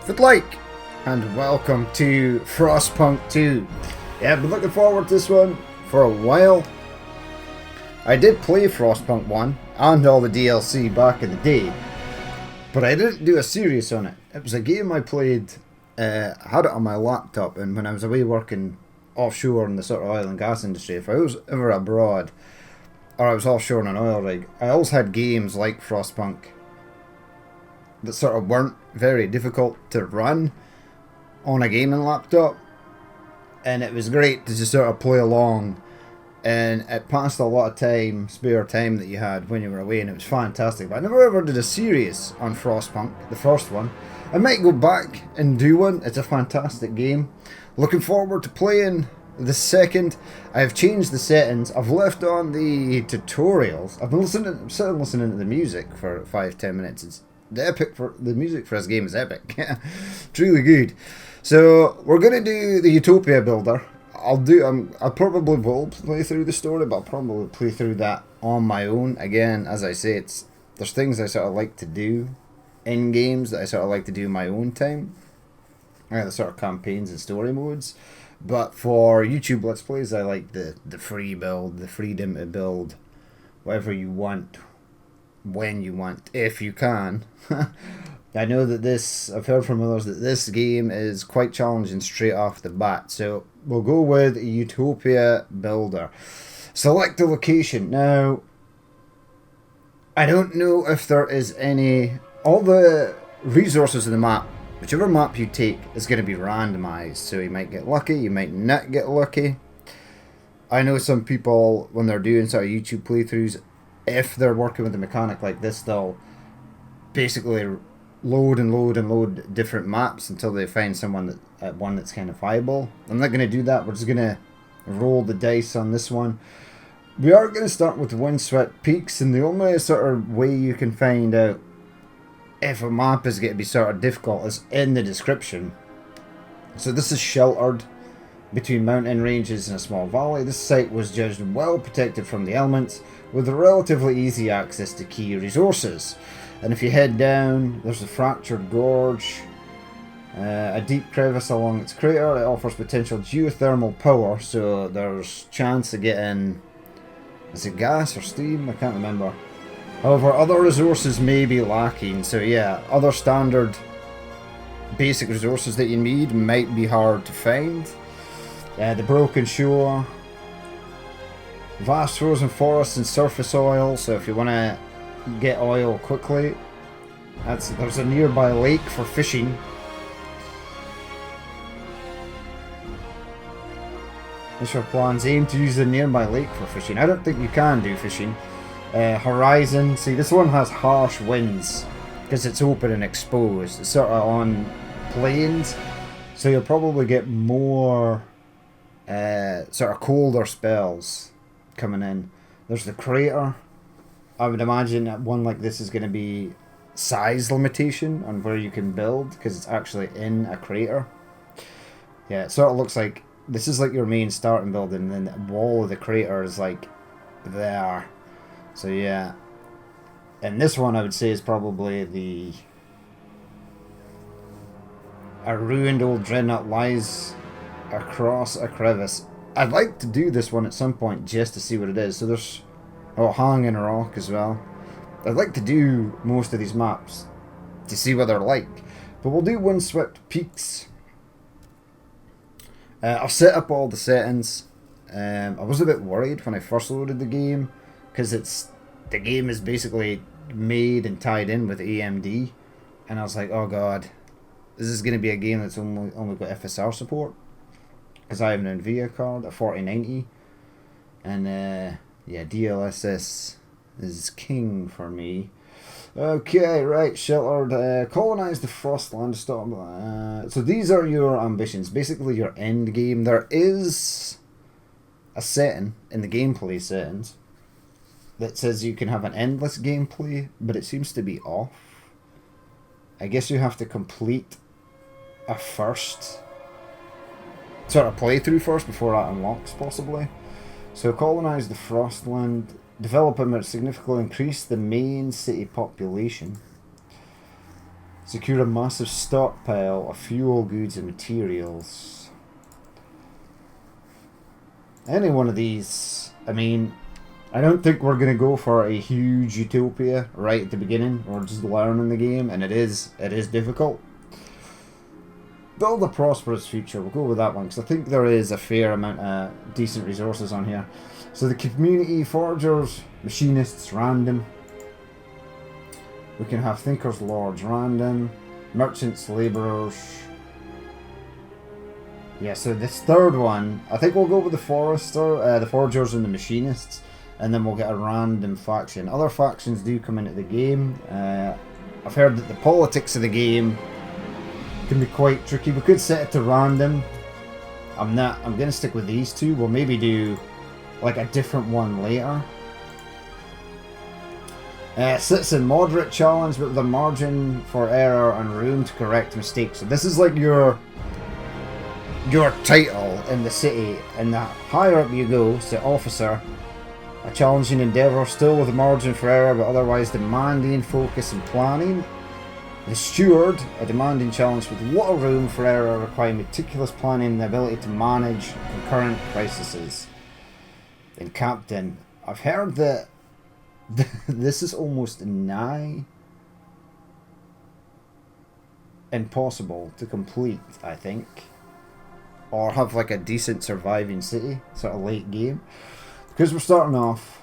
Good like, and welcome to Frostpunk 2. Yeah, I've been looking forward to this one for a while. I did play Frostpunk 1 and all the DLC back in the day, but I didn't do a series on it. It was a game I played, I had it on my laptop, and when I was away working offshore in the sort of oil and gas industry, if I was ever abroad, or I was offshore on an oil rig, I always had games like Frostpunk that sort of weren't very difficult to run on a gaming laptop, and it was great to just sort of play along, and it passed a lot of time, spare time that you had when you were away, and it was fantastic. But I never ever did a series on Frostpunk, the first one. I might go back and do one. It's a fantastic game. Looking forward to playing the second. I've changed the settings. I've left on the tutorials. I've been sitting listening to the music for 5-10 minutes. It's the music for this game is epic. It's really good. So we're gonna do the Utopia builder. I probably will play through the story, but I'll probably play through that on my own. Again, as I say, there's things I sort of like to do in games that I sort of like to do in my own time. The sort of campaigns and story modes. But for YouTube Let's Plays, I like the free build, the freedom to build whatever you want, when you want, if you can. I know that I've heard from others that this game is quite challenging straight off the bat. So we'll go with Utopia Builder. Select the location. Now, I don't know if there is all the resources in the map, whichever map you take is going to be randomized. So you might get lucky, you might not get lucky. I know some people, when they're doing sort of YouTube playthroughs, if they're working with a mechanic like this, they'll basically load and load and load different maps until they find one that's kind of viable. I'm not going to do that. We're just going to roll the dice on this one. We are going to start with Windswept Peaks, and the only sort of way you can find out if a map is going to be sort of difficult is in the description. So this is sheltered between mountain ranges and a small valley. This site was judged well protected from the elements, with relatively easy access to key resources. And if you head down, there's a fractured gorge, a deep crevice along its crater. It offers potential geothermal power, so there's chance of getting, is it gas or steam? I can't remember. However, other resources may be lacking, so yeah, other standard basic resources that you need might be hard to find. The broken shore, vast frozen forests and surface oil, so if you want to get oil quickly, there's a nearby lake for fishing. Initial plans aim to use the nearby lake for fishing. I don't think you can do fishing. Horizon, see, this one has harsh winds because it's open and exposed. It's sort of on plains, so you'll probably get more sort of colder spells coming in. There's the crater. I would imagine that one like this is going to be size limitation on where you can build, because it's actually in a crater. Yeah, it sort of looks like this is like your main starting building, and then the wall of the crater is like there. So yeah, and this one I would say is probably a ruined old dreadnought lies across a crevice. I'd like to do this one at some point just to see what it is. So there's hanging rock as well. I'd like to do most of these maps to see what they're like, but we'll do Windswept Peaks. I've set up all the settings. I was a bit worried when I first loaded the game, because the game is basically made and tied in with AMD, and I was like, oh god, this is going to be a game that's only got FSR support, because I have an Nvidia card, a 4090, and yeah, DLSS is king for me. Okay, right, sheltered, colonize the Frostland, stop. So these are your ambitions, basically your end game. There is a setting in the gameplay settings that says you can have an endless gameplay, but it seems to be off. I guess you have to complete a first sort of playthrough first before that unlocks, possibly. So colonize the Frostland, develop and significantly increase the main city population. Secure a massive stockpile of fuel, goods and materials. Any one of these, I mean, I don't think we're going to go for a huge utopia right at the beginning. We're just learning the game, and it is difficult. Build a prosperous future. We'll go with that one, because I think there is a fair amount of decent resources on here. So the community, foragers, machinists, random. We can have thinkers, lords, random. Merchants, labourers. Yeah, so this third one, I think we'll go with the forester, the foragers and the machinists. And then we'll get a random faction. Other factions do come into the game. I've heard that the politics of the game can be quite tricky. We could set it to random. I'm going to stick with these two. We'll maybe do like a different one later. Citizen moderate challenge, but with a margin for error and room to correct mistakes. So this is like your title in the city, and the higher up you go, so officer, a challenging endeavour, still with a margin for error, but otherwise demanding focus and planning. The steward, a demanding challenge with little room for error, requiring meticulous planning and the ability to manage concurrent crises. Then captain, I've heard that this is almost nigh impossible to complete, I think, or have like a decent surviving city, sort of late game. Because we're starting off,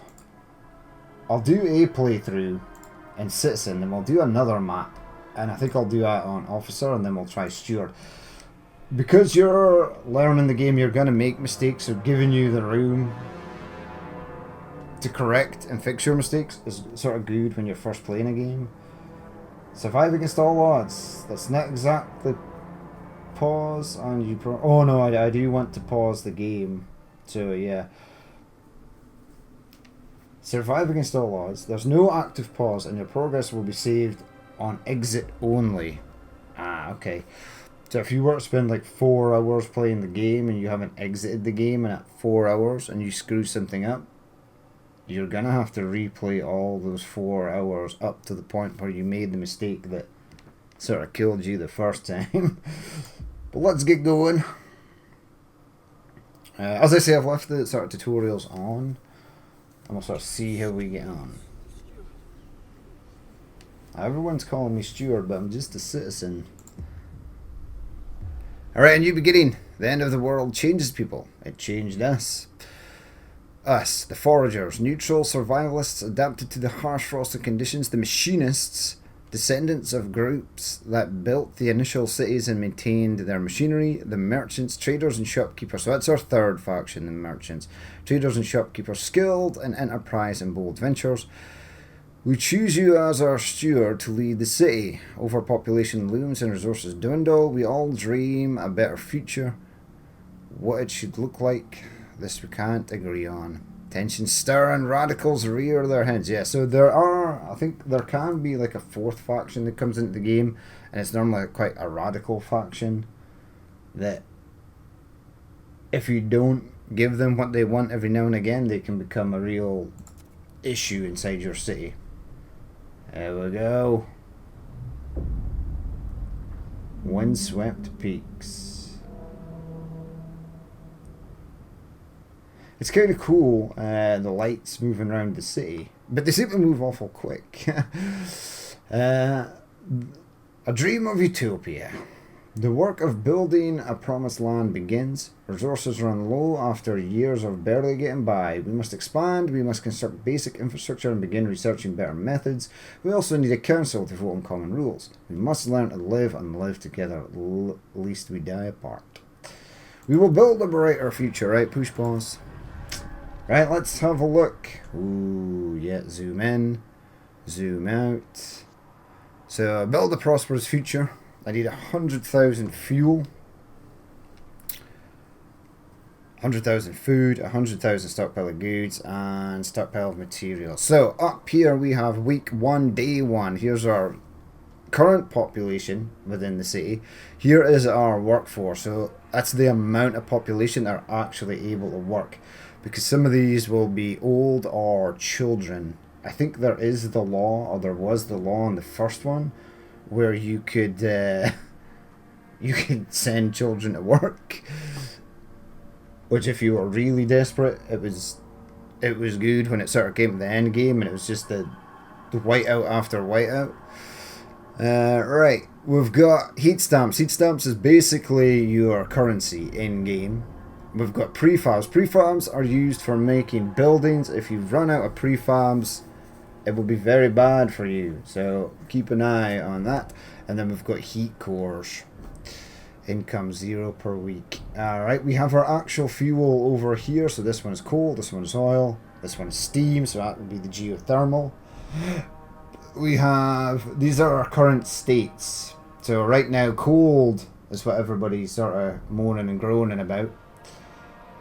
I'll do a playthrough in Citizen, then we'll do another map, and I think I'll do that on Officer, and then we'll try Steward. Because you're learning the game, you're going to make mistakes, so giving you the room to correct and fix your mistakes is sort of good when you're first playing a game. Survive against all odds. That's not exactly pause, and you oh no, I do want to pause the game, so yeah. Survive against all odds. There's no active pause, and your progress will be saved on exit only. Ah, okay. So if you were to spend like 4 hours playing the game and you haven't exited the game, and at 4 hours and you screw something up, you're gonna have to replay all those 4 hours up to the point where you made the mistake that sort of killed you the first time. But let's get going. As I say, I've left the sort of tutorials on, and we'll sort of see how we get on. Everyone's calling me steward, but I'm just a citizen. Alright, a new beginning. The end of the world changes people. It changed us. Us, the foragers, neutral survivalists adapted to the harsh frosted conditions. The machinists, descendants of groups that built the initial cities and maintained their machinery. The merchants, traders and shopkeepers. So that's our third faction, the merchants. Traders and shopkeepers, skilled in enterprise and bold ventures. We choose you as our steward to lead the city. Overpopulation looms and resources dwindle. We all dream a better future. What it should look like, this we can't agree on. Tensions stir and radicals rear their heads. Yeah, so I think there can be like a fourth faction that comes into the game, and it's normally quite a radical faction that if you don't give them what they want every now and again, they can become a real issue inside your city. There we go. Windswept peaks. It's kind of cool, the lights moving around the city, but they seem to move awful quick. A dream of utopia. The work of building a promised land begins. Resources run low after years of barely getting by. We must expand, we must construct basic infrastructure and begin researching better methods. We also need a council to vote on common rules. We must learn to live and live together, lest we die apart. We will build a brighter future, right? Push pause. Right, let's have a look. Ooh, yeah, zoom in, zoom out. So, build a prosperous future. I need 100,000 fuel, 100,000 food, 100,000 stockpile of goods, and stockpile of materials. So up here we have week 1, day 1. Here's our current population within the city. Here is our workforce. So that's the amount of population that are actually able to work, because some of these will be old or children. I think there is the law, or there was the law on the first one, where you could you could send children to work, which if you were really desperate, it was good when it sort of came to the end game and it was just the whiteout after whiteout. Right, we've got heat stamps. Heat stamps is basically your currency in game. We've got prefabs. Prefabs are used for making buildings. If you run out of prefabs, it will be very bad for you. So keep an eye on that. And then we've got heat cores. Income 0 per week. Alright, we have our actual fuel over here. So this one is coal, this one is oil, this one is steam. So that would be the geothermal. We have, these are our current states. So right now, cold is what everybody's sort of moaning and groaning about.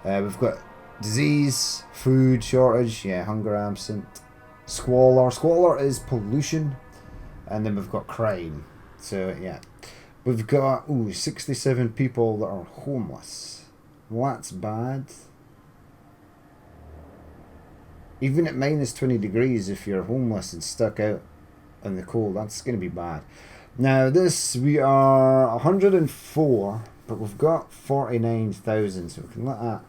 We've got disease, food shortage, yeah, hunger absent, squalor. Squalor is pollution, and then we've got crime. So yeah, we've got 67 people that are homeless. Well, that's bad. Even at minus 20 degrees, if you're homeless and stuck out in the cold, that's going to be bad. Now this, we are 104, but we've got 49,000, so we can let that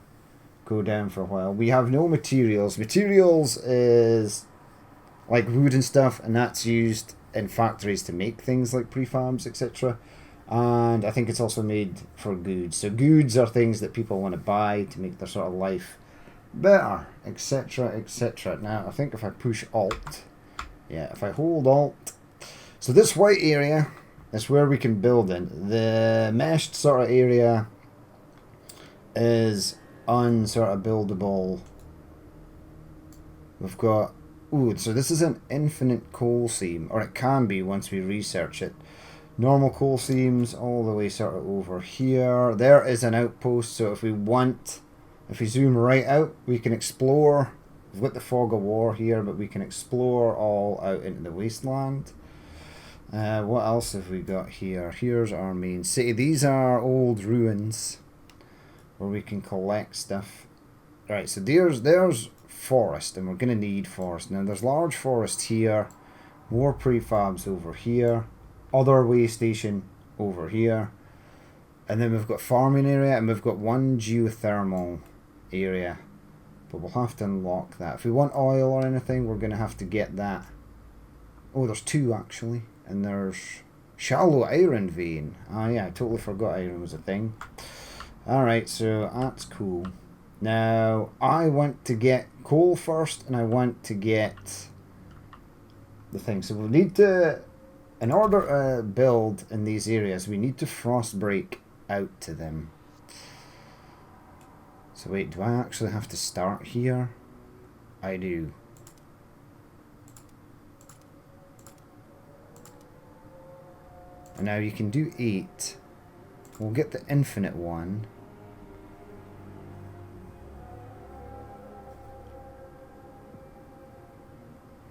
go down for a while. We have no materials. Materials is like wood and stuff, and that's used in factories to make things like prefabs, etc. And I think it's also made for goods. So goods are things that people want to buy to make their sort of life better, etc, etc. Now I think if I push Alt, yeah, if I hold Alt, so this white area is where we can build in. The meshed sort of area is unsort of buildable. We've got, so this is an infinite coal seam, or it can be once we research it. Normal coal seams all the way sort of over here. There is an outpost, so if we zoom right out, we can explore. We've got the fog of war here, but we can explore all out into the wasteland. What else have we got here? Here's our main city. These are old ruins where we can collect stuff. Right, so there's forest, and we're going to need forest. Now there's large forest here, more prefabs over here, other way station over here, and then we've got farming area, and we've got one geothermal area, but we'll have to unlock that. If we want oil or anything, we're going to have to get that. Oh, there's two actually, and there's shallow iron vein. Oh yeah, I totally forgot iron was a thing. Alright, so that's cool. Now, I want to get coal first, and I want to get the thing. So we'll need to, in order to build in these areas, we need to frost break out to them. So wait, do I actually have to start here? I do. And now you can do 8. We'll get the infinite one.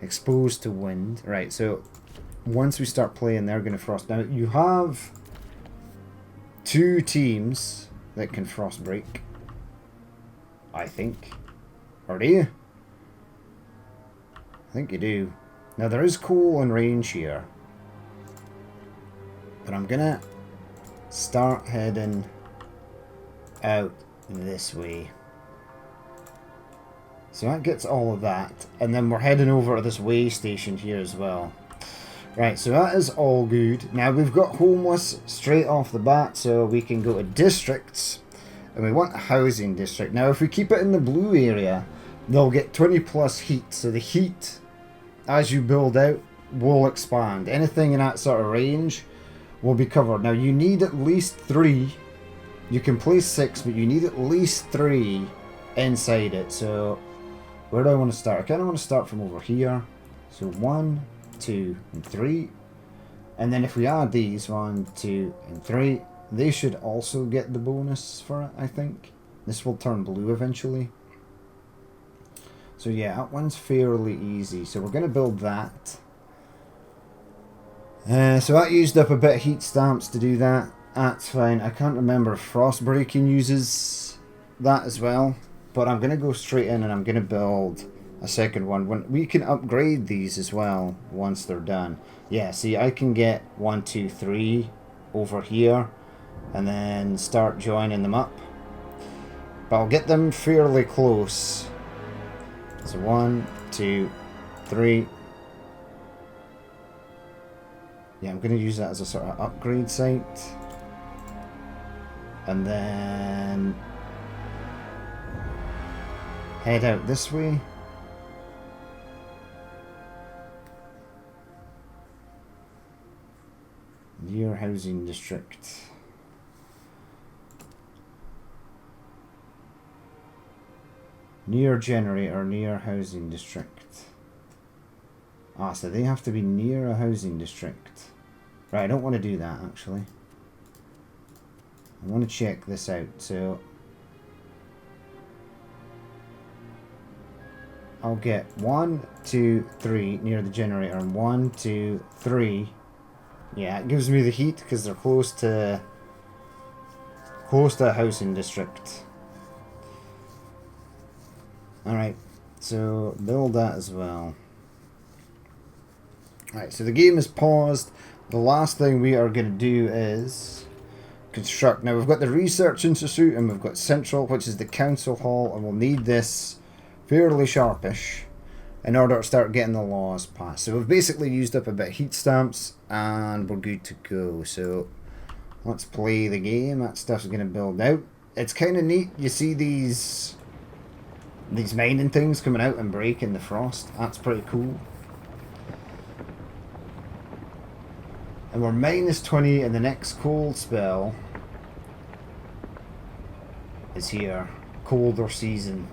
Exposed to wind. Right, so once we start playing, they're going to frost. Now, you have 2 teams that can frost break, I think. Or do you? I think you do. Now, there is coal and range here, but I'm going to start heading out this way. So that gets all of that, and then we're heading over to this way station here as well. Right, so that is all good. Now we've got homeless straight off the bat, so we can go to districts, and we want a housing district. Now if we keep it in the blue area, they'll get 20 plus heat, so the heat as you build out will expand. Anything in that sort of range will be covered. Now you need at least 3. You can place 6, but you need at least 3 inside it. So where do I want to start? I kind of want to start from over here. So 1, 2, and 3. And then if we add these 1, 2, and 3, they should also get the bonus for it, I think. This will turn blue eventually. So yeah, that one's fairly easy. So we're going to build that. So that used up a bit of heat stamps to do that. That's fine. I can't remember if frost breaking uses that as well. But I'm going to go straight in and I'm going to build a second one. When we can upgrade these as well once they're done. Yeah, see, I can get 1, 2, 3 over here and then start joining them up. But I'll get them fairly close. So 1, 2, 3. Yeah, I'm going to use that as a sort of upgrade site. And then head out this way. Near housing district. Near generator, near housing district. Ah, so they have to be near a housing district. Right, I don't want to do that actually. I want to check this out, so I'll get 1, 2, 3 near the generator, and 1, 2, 3. Yeah, it gives me the heat because they're close to a housing district. Alright, so build that as well. Alright, so the game is paused. The last thing we are going to do is construct. Now we've got the Research Institute and we've got Central, which is the Council Hall, and we'll need this fairly sharpish in order to start getting the laws passed. So we've basically used up a bit of heat stamps and we're good to go. So let's play the game. That stuff's going to build out. It's kind of neat. You see these mining things coming out and breaking the frost. That's pretty cool. And we're -20 and the next cold spell is here. Colder season.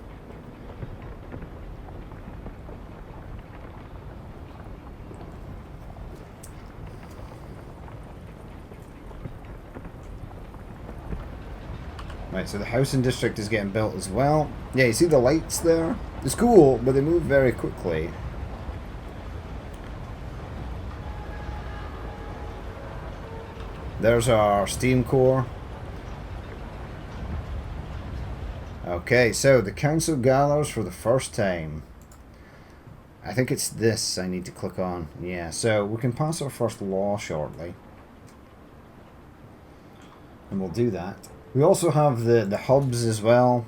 Right, so the housing district is getting built as well. Yeah, you see the lights there? It's cool, but they move very quickly. There's our steam core. Okay, so the council gathers for the first time. I think it's this I need to click on. Yeah, so we can pass our first law shortly. And we'll do that. We also have the hubs as well.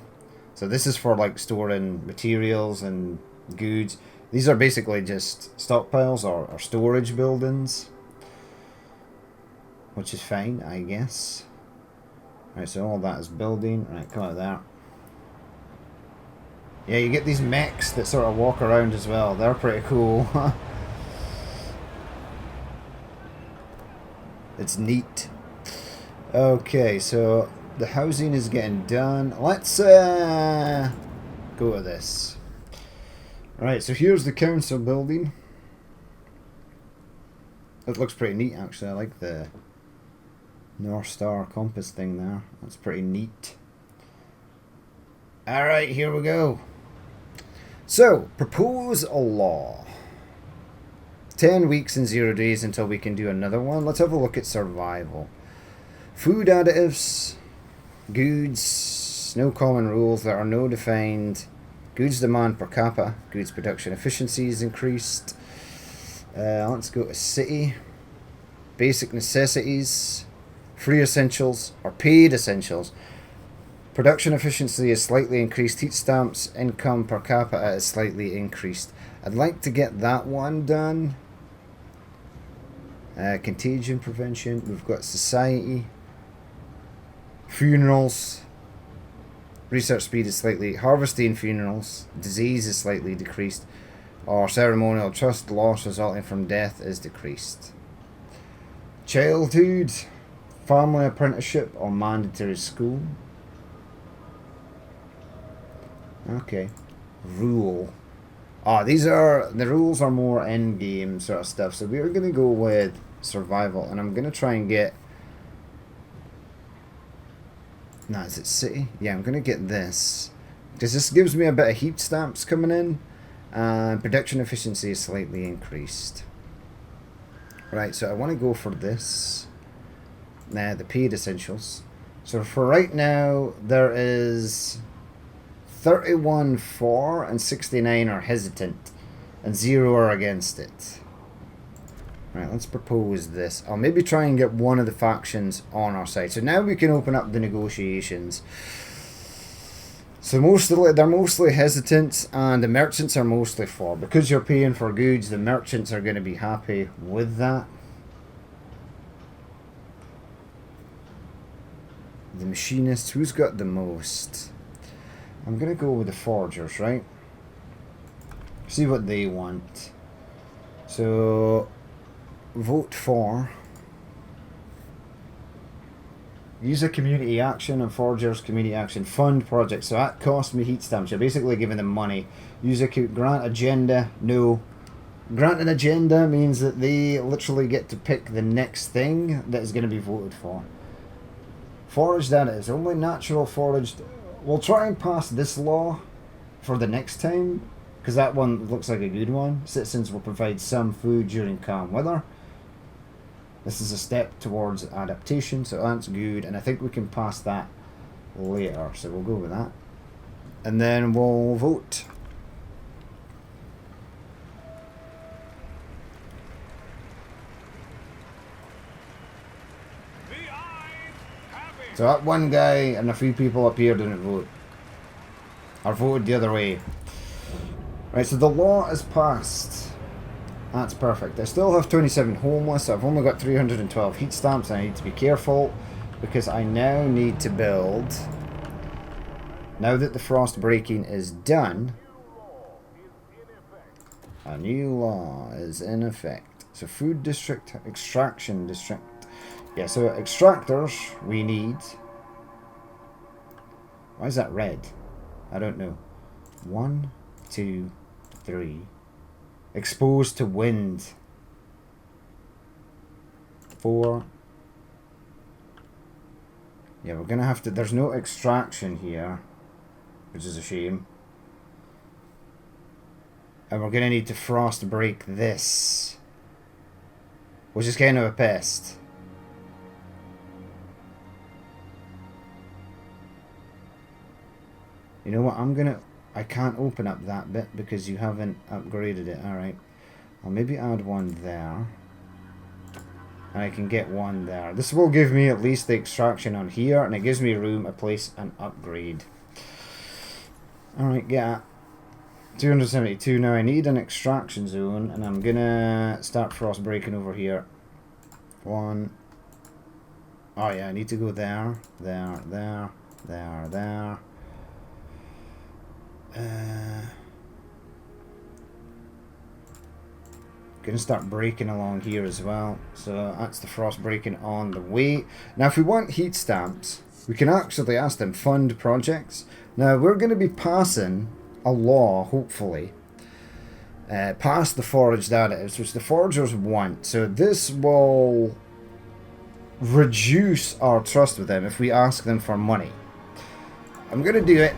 So this is for like storing materials and goods. These are basically just stockpiles or storage buildings. Which is fine, I guess. Right, so all that is building. Right, come out there. Yeah, you get these mechs that sort of walk around as well. They're pretty cool. It's neat. Okay, so the housing is getting done. Let's go to this. Right, so here's the council building. It looks pretty neat, actually. I like the North Star compass thing there. That's pretty neat. Alright, here we go. So, propose a law. 10 weeks and 0 days until we can do another one. Let's have a look at survival. Food additives, goods, no common rules, there are no defined. Goods demand per capita, goods production efficiency is increased. Let's go to city. Basic necessities, free essentials, or paid essentials. Production efficiency is slightly increased. Heat stamps income per capita is slightly increased. I'd like to get that one done. Contagion prevention. We've got society. Funerals. Research speed is slightly. Harvesting funerals. Disease is slightly decreased. Or ceremonial trust loss resulting from death is decreased. Childhood. Family apprenticeship or mandatory school. Okay. Rule. These are, the rules are more end-game sort of stuff. So we're going to go with survival. And I'm going to try and get... Nah, is it city? Yeah, I'm going to get this. Because this gives me a bit of heat stamps coming in. And production efficiency is slightly increased. Right, so I want to go for this. The paid essentials. So for right now, there is 31 for and 69 are hesitant. And 0 are against it. Right, let's propose this. I'll maybe try and get one of the factions on our side. So now we can open up the negotiations. So they're mostly hesitant and the merchants are mostly for. Because you're paying for goods, the merchants are going to be happy with that. The machinists, who's got the most? I'm going to go with the forgers, right? See what they want. So, vote for. Use a community action and forgers community action. Fund projects. So that cost me heat stamps. You're basically giving them money. Use a grant agenda. No. Grant an agenda means that they literally get to pick the next thing that is going to be voted for. Forage that is. Only natural foraged. We'll try and pass this law for the next time. Because that one looks like a good one. Citizens will provide some food during calm weather. This is a step towards adaptation, so that's good. And I think we can pass that later, so we'll go with that. And then we'll vote. So that one guy and a few people up here didn't vote. Or voted the other way. Right, so the law is passed. That's perfect. I still have 27 homeless. I've only got 312 heat stamps. I need to be careful because I now need to build. Now that the frost breaking is done, a new law is in effect. So food district, extraction district. Yeah, so extractors we need. Why is that red? I don't know. 1, 2, 3. Exposed to wind. 4. Yeah, we're gonna have to. There's no extraction here, which is a shame. And we're gonna need to frost break this, which is kind of a pest. You know what? I can't open up that bit because you haven't upgraded it. Alright. I'll maybe add one there. And I can get one there. This will give me at least the extraction on here. And it gives me room to place an upgrade. Alright, get 272. Now I need an extraction zone. And I'm gonna start frost breaking over here. 1. Oh yeah, I need to go there. There. Gonna start breaking along here as well. So that's the frost breaking on the way. Now if we want heat stamps, we can actually ask them fund projects. Now we're going to be passing a law, hopefully, past the foraged additives, which the foragers want. So this will reduce our trust with them if we ask them for money. I'm going to do it.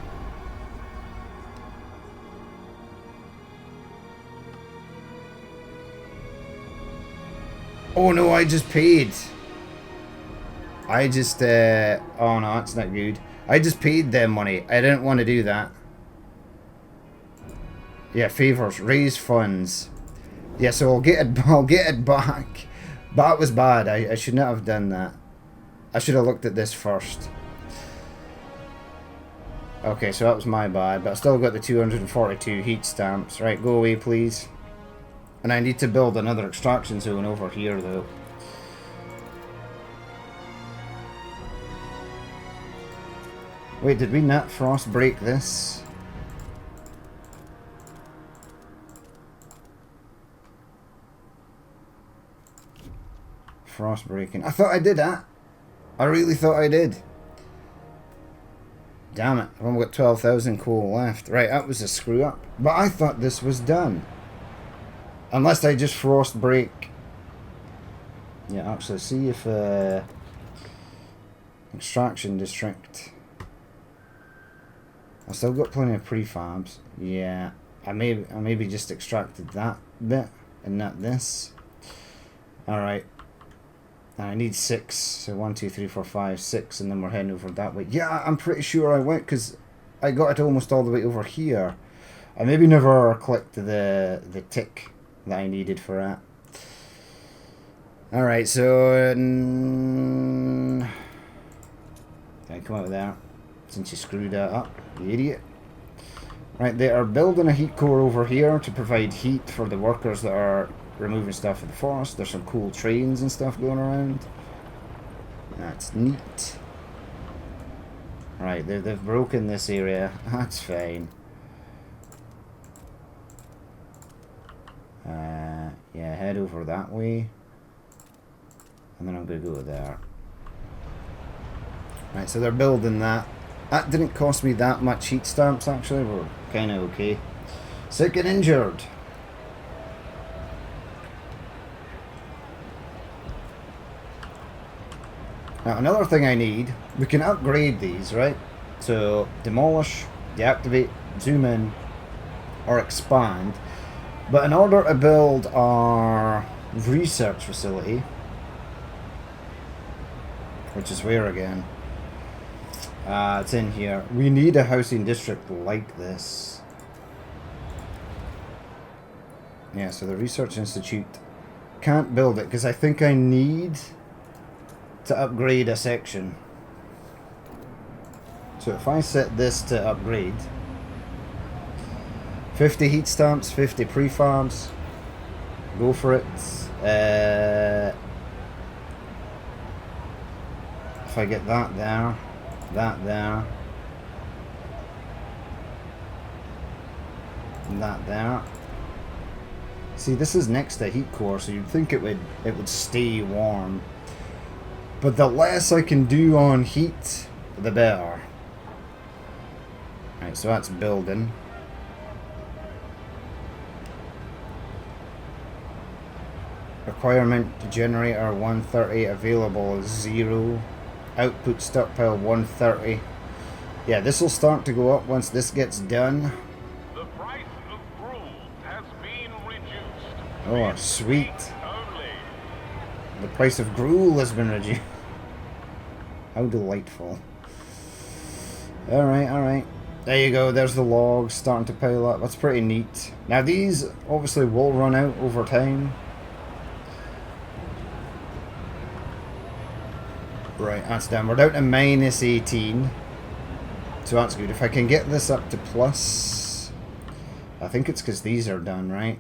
Oh no, I just paid. Oh no, that's not good. I just paid them money. I didn't want to do that. Yeah, favors, raise funds. Yeah, so I'll get it back. That was bad. I should not have done that. I should have looked at this first. Okay, so that was my bad, but I still got the 242 heat stamps. Right, go away, please. And I need to build another extraction zone over here, though. Wait, did we not frost break this? Frost breaking. I thought I did that. I really thought I did. Damn it. I've only got 12,000 coal left. Right, that was a screw up. But I thought this was done. Unless I just frost break. Yeah, actually, see if extraction district. I still got plenty of prefabs. Yeah, I maybe just extracted that bit and not this. All right. I need 6. So 1, 2, 3, 4, 5, 6, and then we're heading over that way. Yeah, I'm pretty sure I went because I got it almost all the way over here. I maybe never clicked the tick that I needed for that. Alright, so... can I come out of there? Since you screwed that up, you idiot. Right, they are building a heat core over here to provide heat for the workers that are removing stuff in the forest. There's some cool trains and stuff going around. That's neat. Right, they've broken this area. That's fine. Yeah, head over that way. And then I'm going to go there. Right, so they're building that. That didn't cost me that much heat stamps, actually. We're kind of okay. Sick and injured. Now, another thing I need, we can upgrade these, right? So, demolish, deactivate, zoom in, or expand. But in order to build our research facility, which is where again? It's in here. We need a housing district like this. Yeah, so the Research Institute can't build it because I think I need to upgrade a section. So if I set this to upgrade, 50 heat stamps, 50 prefabs, go for it. If I get that there, that there, and that there. See, this is next to heat core, so you'd think it would stay warm. But the less I can do on heat, the better. Right, so that's building. Requirement generator 130 available is 0. Output stockpile 130. Yeah, this will start to go up once this gets done. The price of gruel has been reduced. Oh, sweet. The price of gruel has been reduced. How delightful. Alright, alright. There you go, there's the logs starting to pile up. That's pretty neat. Now these obviously will run out over time. Right, that's done. We're down to minus 18. So that's good. If I can get this up to plus... I think it's because these are done, right?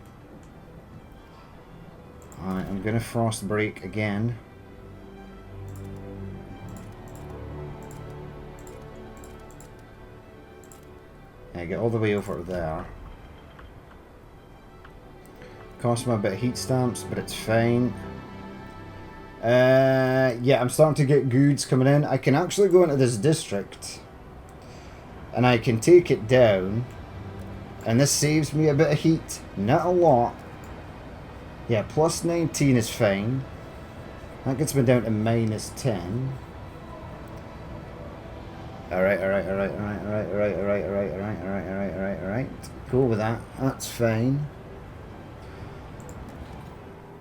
Alright, I'm going to frost break again. Yeah, get all the way over there. Cost me a bit of heat stamps, but it's fine. Yeah, I'm starting to get goods coming in. I can actually go into this district and I can take it down, and this saves me a bit of heat. Not a lot. Yeah, plus 19 is fine. That gets me down to minus 10. Alright. Cool with that. That's fine.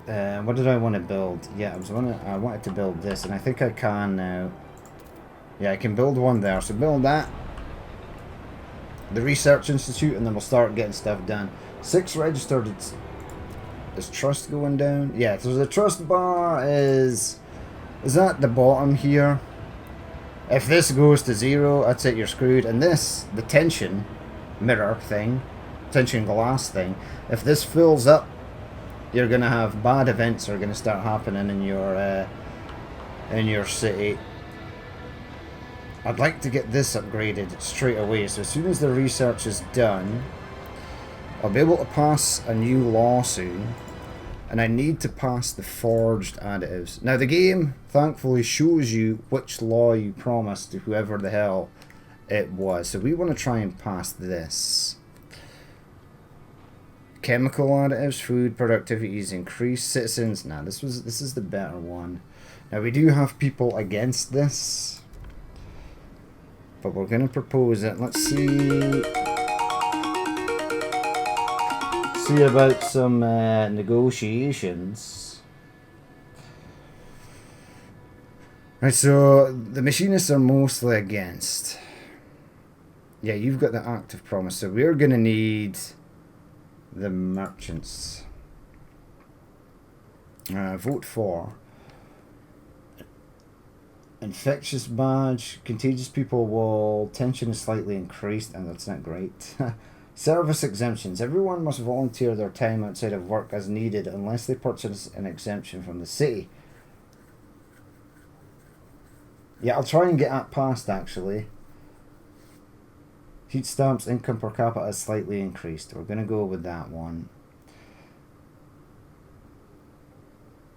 What did I want to build? Yeah, I wanted to build this, and I think I can now. Yeah, I can build one there. So build that. The Research Institute, and then we'll start getting stuff done. 6 registered. Is trust going down? Yeah, so the trust bar is at the bottom here. If this goes to 0, that's it, you're screwed. And this, the tension mirror thing, tension glass thing, if this fills up, you're gonna have bad events are gonna start happening in your city. I'd like to get this upgraded straight away, so as soon as the research is done, I'll be able to pass a new law soon, and I need to pass the forged additives. Now the game thankfully shows you which law you promised to whoever the hell it was, so we want to try and pass this. Chemical additives, food productivity is increased, citizens. Nah, this is the better one. Now we do have people against this, but we're gonna propose it. Let's see about some negotiations. Right, so the machinists are mostly against. Yeah, you've got the active promise, so we're going to need the merchants. Vote for. Infectious badge. Contagious people will. Tension is slightly increased, and that's not great. Service exemptions. Everyone must volunteer their time outside of work as needed unless they purchase an exemption from the city. Yeah, I'll try and get that passed, actually. Heat stamps, income per capita is slightly increased. We're going to go with that one.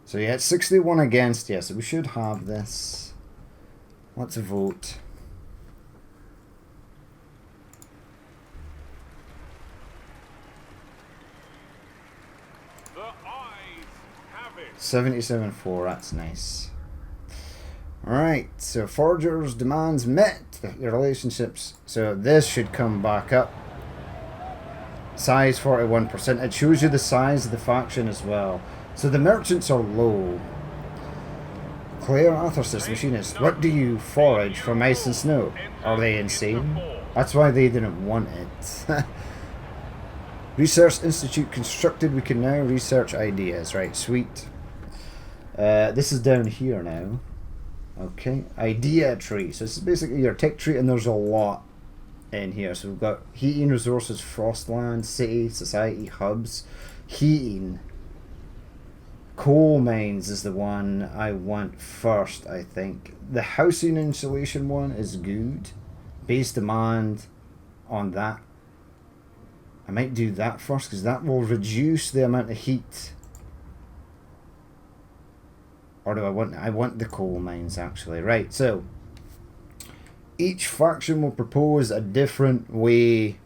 So yeah, it's 61 against, yes, so we should have this. Let's vote. The eyes have it. 77-4, that's nice. Alright, so forgers' demands met. The relationships, so this should come back up. Size 41%. It shows you the size of the faction as well. So the merchants are low. Claire Athersis, machinist. What do you forage from ice and snow? Are they insane? That's why they didn't want it. Research Institute constructed. We can now research ideas. Right, sweet. This is down here now. Okay, idea tree. So this is basically your tech tree, and there's a lot in here. So we've got heating resources, Frostland, city, society, hubs, heating. Coal mines is the one I want first, I think. The housing insulation one is good. Base demand on that. I might do that first because that will reduce the amount of heat. Or do I want the coal mines actually. Right, so each faction will propose a different way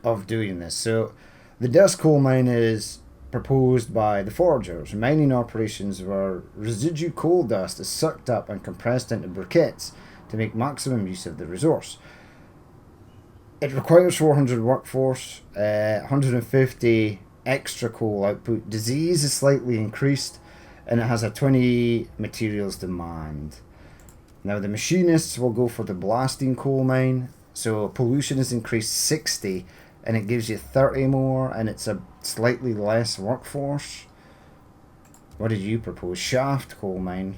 of doing this. So the dust coal mine is proposed by the foragers. Mining operations where residue coal dust is sucked up and compressed into briquettes to make maximum use of the resource. It requires 400 workforce, 150 extra coal output. Disease is slightly increased, and it has a 20 materials demand. Now the machinists will go for the blasting coal mine. So pollution is increased 60, and it gives you 30 more, and it's a slightly less workforce. What did you propose? Shaft coal mine.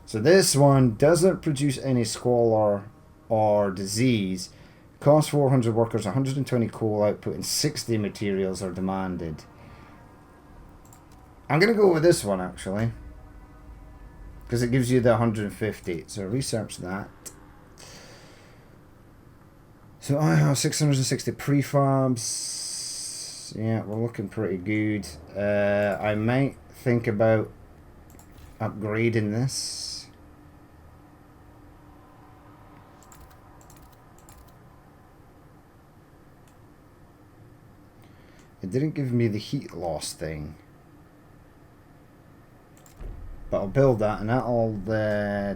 So this one doesn't produce any squalor or disease. Costs 400 workers, 120 coal output, and 60 materials are demanded. I'm going to go with this one actually, because it gives you the 150. So research that. So I have 660 prefabs. Yeah, we're looking pretty good. I might think about upgrading this. It didn't give me the heat loss thing. But I'll build that, and that'll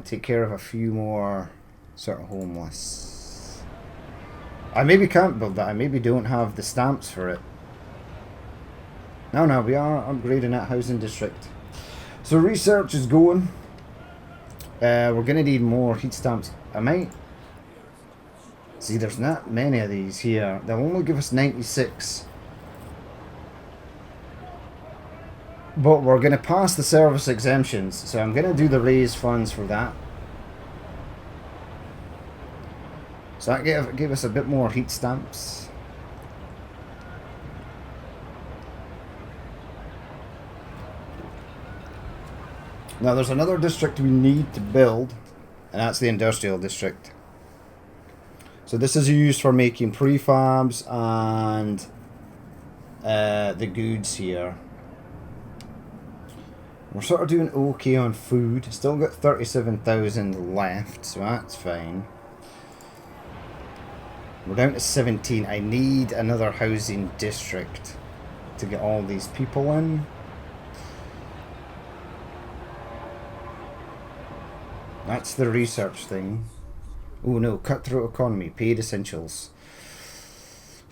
take care of a few more sort of homeless. I maybe can't build that. I maybe don't have the stamps for it. No, we are upgrading that housing district. So research is going. We're going to need more heat stamps. I might... See, there's not many of these here. They'll only give us 96. But we're going to pass the service exemptions, so I'm going to do the raise funds for that. So that gave us a bit more heat stamps. Now there's another district we need to build, and that's the industrial district. So this is used for making prefabs and the goods here. We're sort of doing okay on food. Still got 37,000 left, so that's fine. We're down to 17. I need another housing district to get all these people in. That's the research thing. Oh no, cutthroat economy, paid essentials.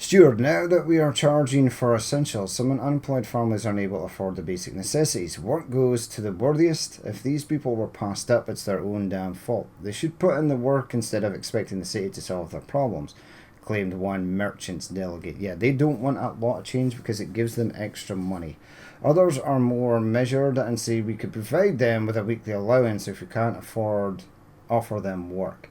Steward, now that we are charging for essentials, some unemployed families aren't able to afford the basic necessities. Work goes to the worthiest. If these people were passed up, it's their own damn fault. They should put in the work instead of expecting the city to solve their problems, claimed one merchants delegate. Yeah, they don't want a lot of change because it gives them extra money. Others are more measured and say we could provide them with a weekly allowance if we can't offer them work.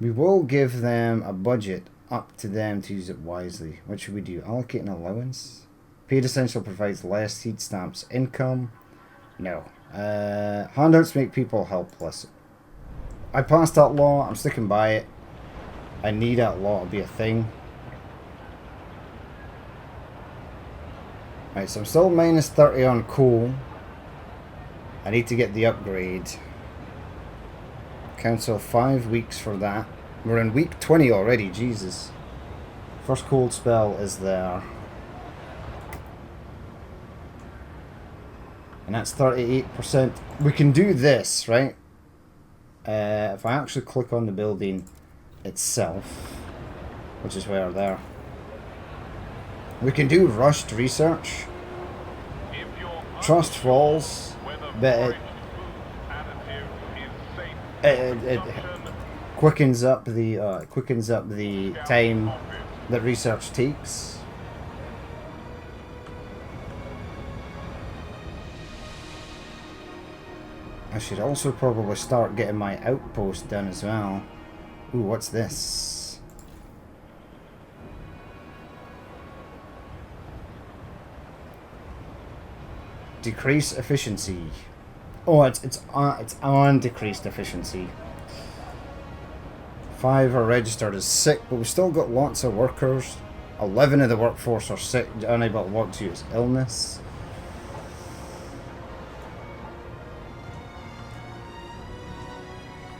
We will give them a budget, up to them to use it wisely. What should we do? Allocate an allowance? Paid essential provides less heat stamps. Income? No. Handouts make people helpless. I passed that law. I'm sticking by it. I need that law to be a thing. Right, so I'm still minus 30 on coal. I need to get the upgrade. Council 5 weeks for that. We're in week 20 already, Jesus. First cold spell is there. And that's 38%. We can do this, right? If I actually click on the building itself, which is where there. We can do rushed research. Trust falls, but it quickens up the time that research takes. I should also probably start getting my outpost done as well. Ooh, what's this? Decrease efficiency. Oh, it's on decreased efficiency. 5 are registered as sick, but we've still got lots of workers. 11 of the workforce are sick, unable to work due to illness.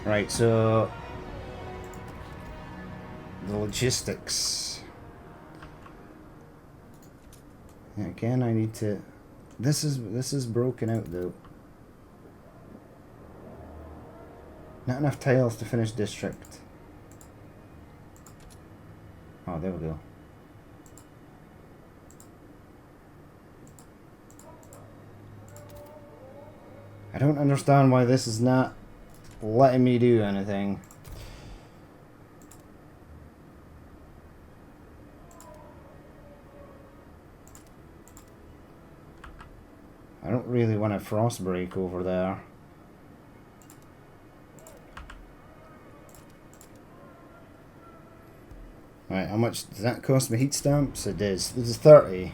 Right, so the logistics. Again, I need to. This is broken out though. Not enough tiles to finish district. Oh, there we go. I don't understand why this is not letting me do anything. I don't really want a frost break over there. Right, how much does that cost me? Heat stamps? It is. This is 30.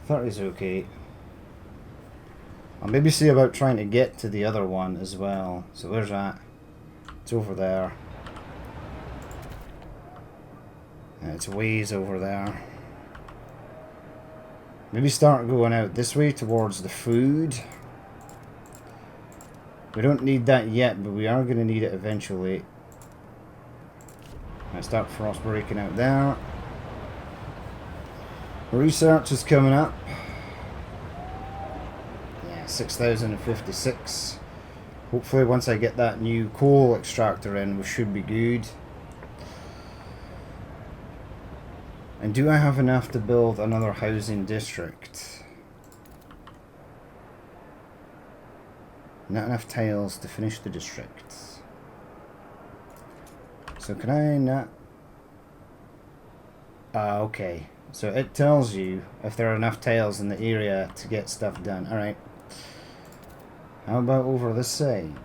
30 is okay. I'll maybe see about trying to get to the other one as well. So where's that? It's over there. Yeah, it's ways over there. Maybe start going out this way towards the food. We don't need that yet, but we are going to need it eventually. I start frost breaking out there. Research is coming up. Yeah, 6,056. Hopefully once I get that new coal extractor in, we should be good. And do I have enough to build another housing district? Not enough tiles to finish the district. So can I not? Okay. So it tells you if there are enough tiles in the area to get stuff done. Alright. How about over this side?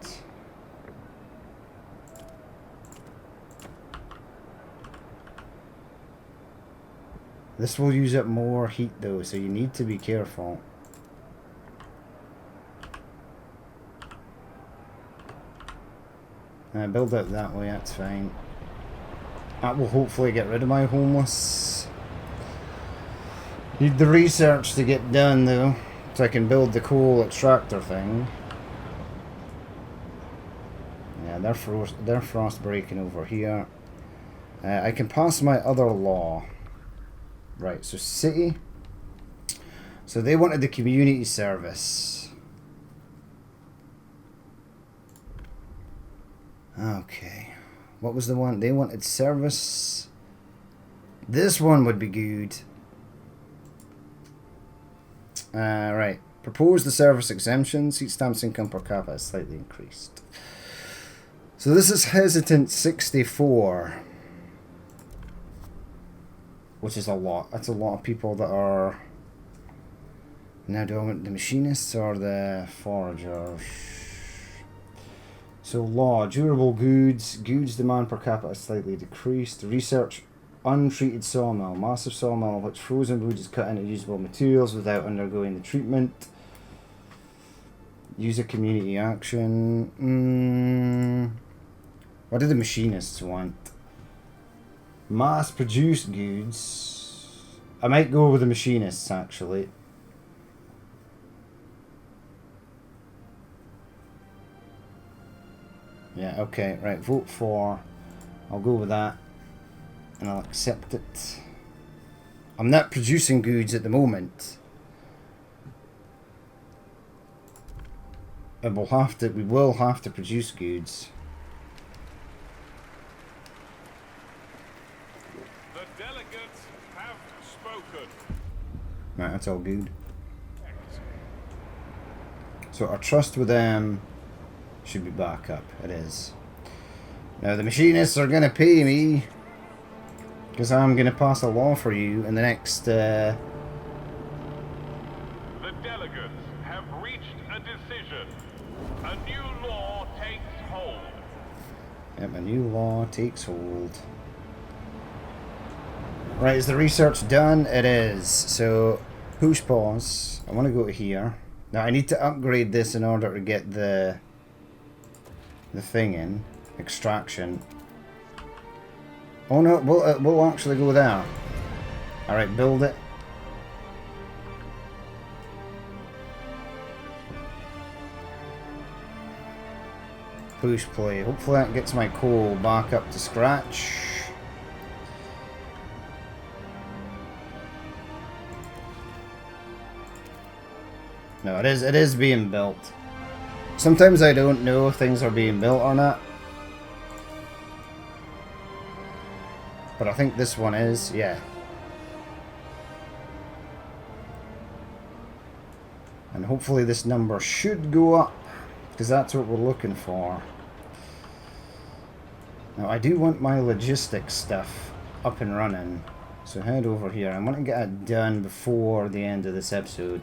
This will use up more heat though, so you need to be careful. Build out that way, that's fine. That will hopefully get rid of my homeless. Need the research to get done though, so I can build the coal extractor thing. Yeah, they're frost breaking over here. I can pass my other law. Right, so city. So they wanted the community service. Okay. What was the one? They wanted service. This one would be good. Right. Propose the service exemption. Seat stamps income per capita is slightly increased. So this is hesitant 64. Which is a lot. That's a lot of people that are... Now do I want the machinists or the foragers? So law, durable goods. Goods demand per capita is slightly decreased. Research, untreated sawmill. Massive sawmill which frozen wood is cut into usable materials without undergoing the treatment. Use a community action. What do the machinists want? Mass produced goods. I might go with the machinists actually. Yeah, okay, right, vote for. I'll go with that. And I'll accept it. I'm not producing goods at the moment. And we will have to produce goods. The delegates have spoken. Right, that's all good. So our trust with them should be back up. It is. Now the machinists are going to pay me because I'm going to pass a law for you in the next... The delegates have reached a decision. A new law takes hold. Yep, a new law takes hold. Right, is the research done? It is. So, push pause. I want to go to here. Now I need to upgrade this in order to get the thing in. Extraction. Oh no, we'll actually go there. Alright, build it. Push play. Hopefully that gets my coal back up to scratch. No, it is being built. Sometimes I don't know if things are being built or not. But I think this one is, yeah. And hopefully this number should go up, because that's what we're looking for. Now I do want my logistics stuff up and running. So head over here. I want to get it done before the end of this episode.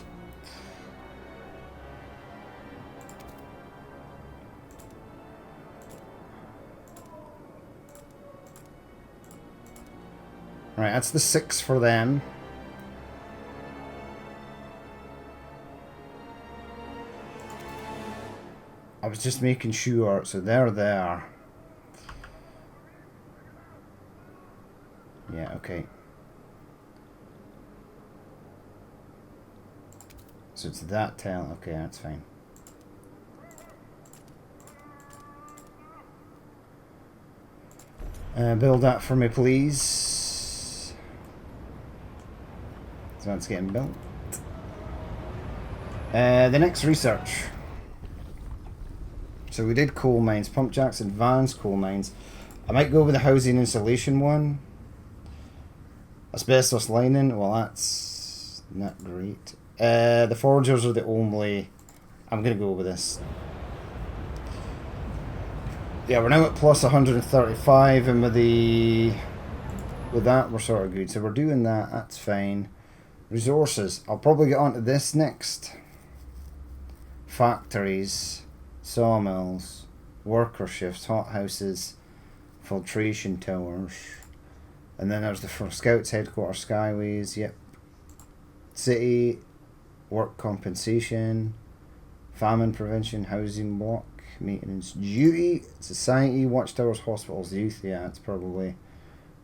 Right, that's the 6 for them. I was just making sure, so they're there. Yeah, okay. So it's that tail, okay, that's fine. Build that for me, please. So that's getting built. The next research. So we did coal mines, pump jacks, advanced coal mines. I might go with the housing insulation one. Asbestos lining, well that's not great. The foragers are the only... I'm going to go with this. Yeah, we're now at plus 135 and with that we're sort of good. So we're doing that, that's fine. Resources, I'll probably get onto this next. Factories, sawmills, worker shifts, hothouses, filtration towers. And then there's the Scouts headquarters, Skyways, yep. City, work compensation, famine prevention, housing block, maintenance duty, society, watchtowers, hospitals, youth. Yeah, it's probably,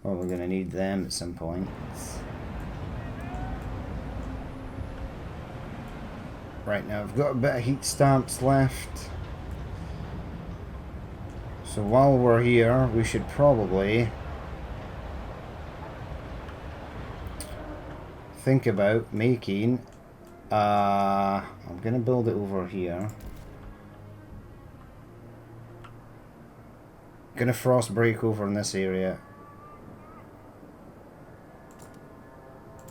well, we're going to need them at some point. Right, now I've got a bit of heat stamps left. So while we're here, we should probably think about making I'm gonna build it over here. Gonna frost break over in this area.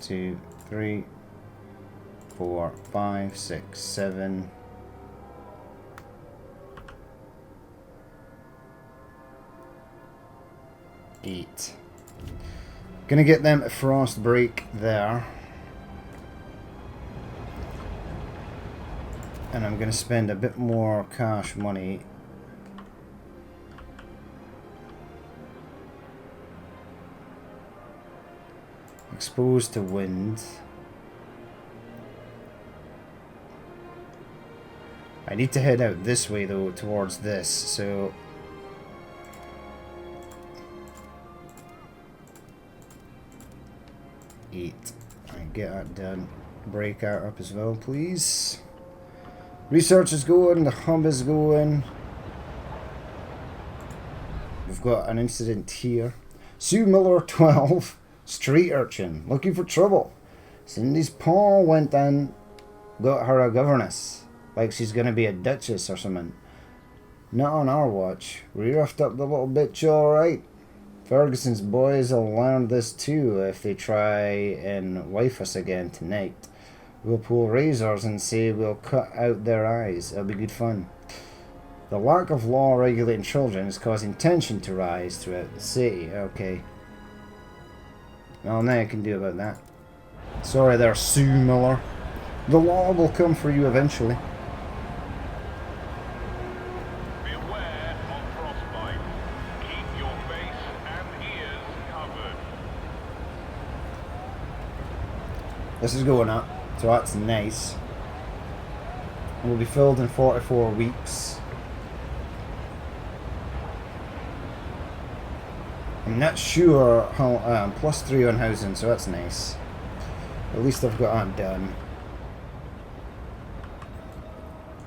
2, 3, 4, 5, 6, 7. 8. Gonna get them a frost break there. And I'm gonna spend a bit more cash money. Exposed to wind. I need to head out this way though, towards this, so 8. I get that done. Break that up as well, please. Research is going, the hub is going. We've got an incident here. Sue Miller, 12, street urchin, looking for trouble. Cindy's paw went and got her a governess. Like she's gonna be a duchess or something. Not on our watch. We roughed up the little bitch alright. Ferguson's boys will learn this too if they try and wife us again tonight. We'll pull razors and say we'll cut out their eyes. It'll be good fun. The lack of law regulating children is causing tension to rise throughout the city. Okay. Well, nothing I can do about that. Sorry there, Sue Miller. The law will come for you eventually. Beware of frostbite. Keep your face and ears covered. This is going up, so that's nice. We'll be filled in 44 weeks. I'm not sure how... +3 on housing, so that's nice. At least I've got that done.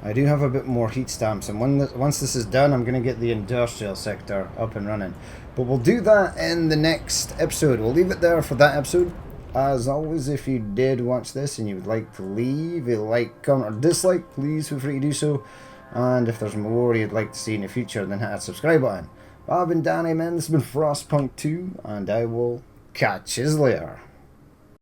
I do have a bit more heat stamps, and once this is done, I'm going to get the industrial sector up and running. But we'll do that in the next episode. We'll leave it there for that episode. As always, if you did watch this and you would like to leave a like, comment, or dislike, please feel free to do so. And if there's more you'd like to see in the future, then hit that subscribe button. I've been Danny, man. This has been Frostpunk 2, and I will catch you later.